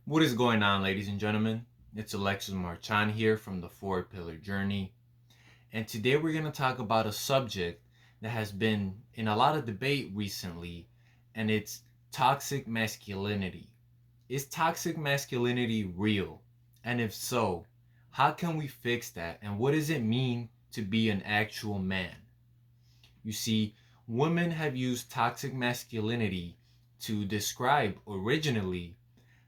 What is going on, ladies and gentlemen? It's Alexis Marchand here from the Four Pillar Journey. And today we're going to talk about a subject that has been in a lot of debate recently, and it's toxic masculinity. Is toxic masculinity real? And if so, how can we fix that? And what does it mean to be an actual man? You see, women have used toxic masculinity to describe originally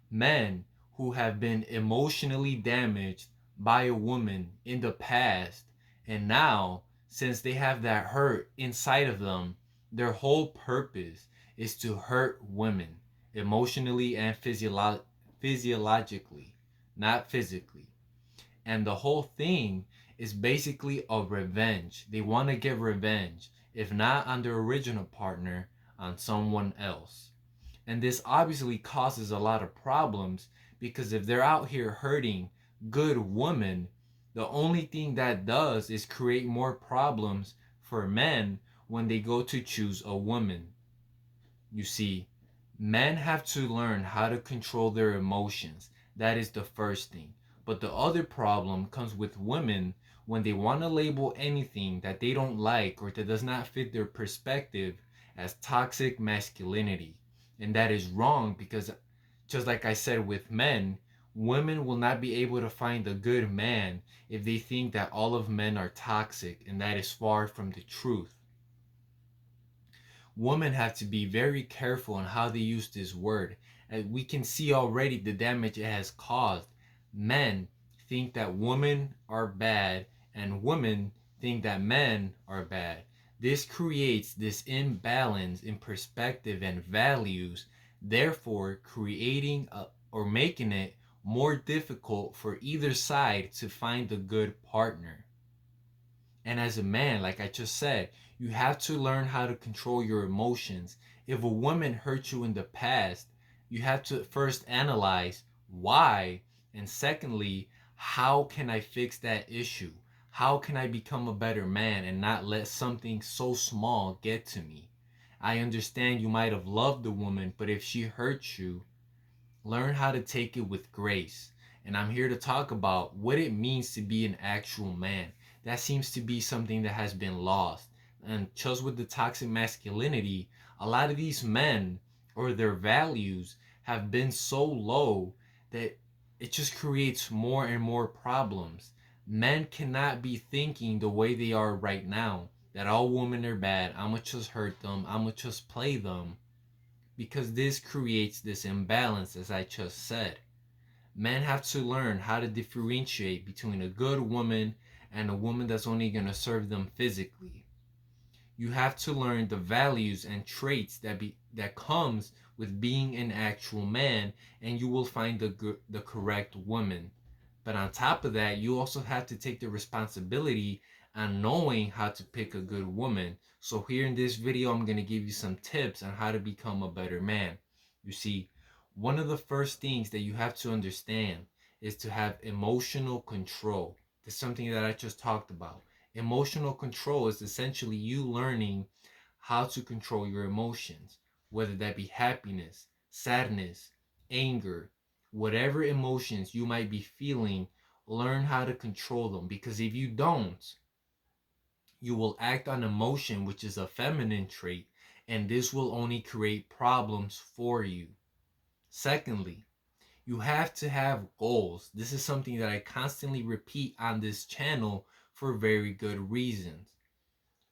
men who have been emotionally damaged by a woman in the past, and now, since they have that hurt inside of them, their whole purpose is to hurt women emotionally and physiologically, not physically. And the whole thing is basically a revenge. They want to get revenge, if not on their original partner, on someone else. And this obviously causes a lot of problems because if they're out here hurting good women, the only thing that does is create more problems for men when they go to choose a woman. You see, men have to learn how to control their emotions. That is the first thing. But the other problem comes with women when they want to label anything that they don't like or that does not fit their perspective as toxic masculinity. And that is wrong because, just like I said with men, women will not be able to find a good man if they think that all of men are toxic, and that is far from the truth. Women have to be very careful on how they use this word. And we can see already the damage it has caused. Men think that women are bad and women think that men are bad. This creates this imbalance in perspective and values, therefore creating or making it more difficult for either side to find a good partner. And as a man, like I just said, you have to learn how to control your emotions. If a woman hurt you in the past, you have to first analyze why. And secondly, how can I fix that issue? How can I become a better man and not let something so small get to me? I understand you might have loved the woman, but if she hurt you, learn how to take it with grace. And I'm here to talk about what it means to be an actual man. That seems to be something that has been lost. And just with the toxic masculinity, a lot of these men or their values have been so low that it just creates more and more problems. Men cannot be thinking the way they are right now, that all women are bad, I'ma just hurt them, I'ma just play them, because this creates this imbalance, as I just said. Men have to learn how to differentiate between a good woman and a woman that's only going to serve them physically. You have to learn the values and traits that comes with being an actual man, and you will find the correct woman. But on top of that, you also have to take the responsibility on knowing how to pick a good woman. So here in this video, I'm going to give you some tips on how to become a better man. You see, one of the first things that you have to understand is to have emotional control. That's something that I just talked about. Emotional control is essentially you learning how to control your emotions, whether that be happiness, sadness, anger, whatever emotions you might be feeling, learn how to control them. Because if you don't, you will act on emotion, which is a feminine trait, and this will only create problems for you. Secondly, you have to have goals. This is something that I constantly repeat on this channel for very good reasons.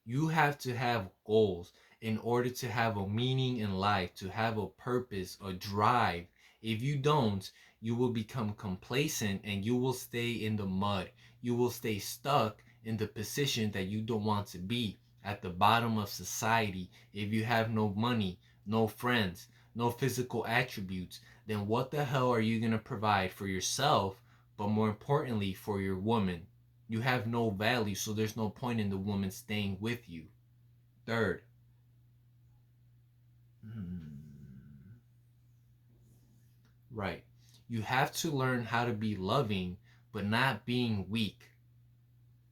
You have to have goals in order to have a meaning in life, to have a purpose, a drive. If you don't, you will become complacent and you will stay in the mud. You will stay stuck in the position that you don't want to be, at the bottom of society. If you have no money, no friends, no physical attributes, then what the hell are you going to provide for yourself, but more importantly, for your woman? You have no value, so there's no point in the woman staying with you. Third, right, you have to learn how to be loving, but not being weak.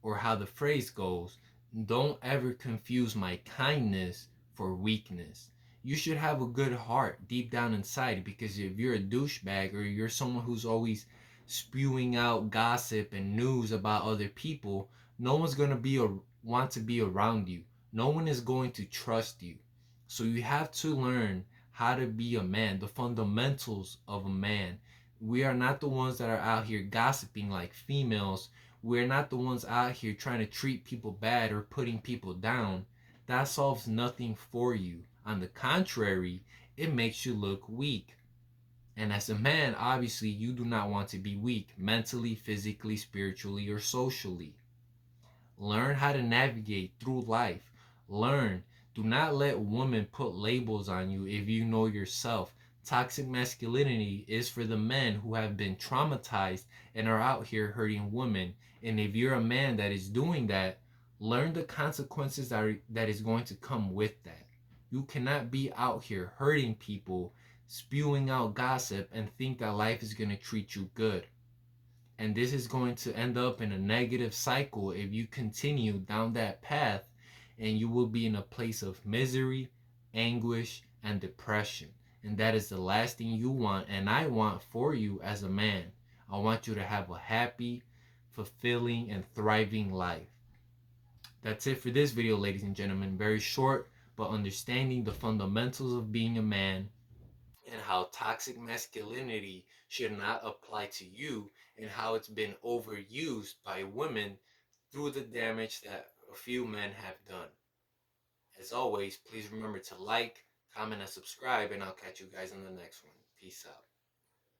Or how the phrase goes, don't ever confuse my kindness for weakness. You should have a good heart deep down inside, because if you're a douchebag or you're someone who's always spewing out gossip and news about other people, no one's going to want to be around you. No one is going to trust you. So you have to learn how to be a man, the fundamentals of a man. We are not the ones that are out here gossiping like females. We're not the ones out here trying to treat people bad or putting people down. That solves nothing for you. On the contrary, it makes you look weak. And as a man, obviously, you do not want to be weak mentally, physically, spiritually, or socially. Learn how to navigate through life. Learn. Do not let women put labels on you if you know yourself. Toxic masculinity is for the men who have been traumatized and are out here hurting women. And if you're a man that is doing that, learn the consequences that is going to come with that. You cannot be out here hurting people, spewing out gossip, and think that life is going to treat you good. And this is going to end up in a negative cycle if you continue down that path, and you will be in a place of misery, anguish, and depression. And that is the last thing you want, and I want for you as a man. I want you to have a happy, fulfilling, and thriving life. That's it for this video, ladies and gentlemen. Very short, but understanding the fundamentals of being a man and how toxic masculinity should not apply to you, and how it's been overused by women through the damage that a few men have done. As always, please remember to like, comment, and subscribe, and I'll catch you guys in the next one. Peace out.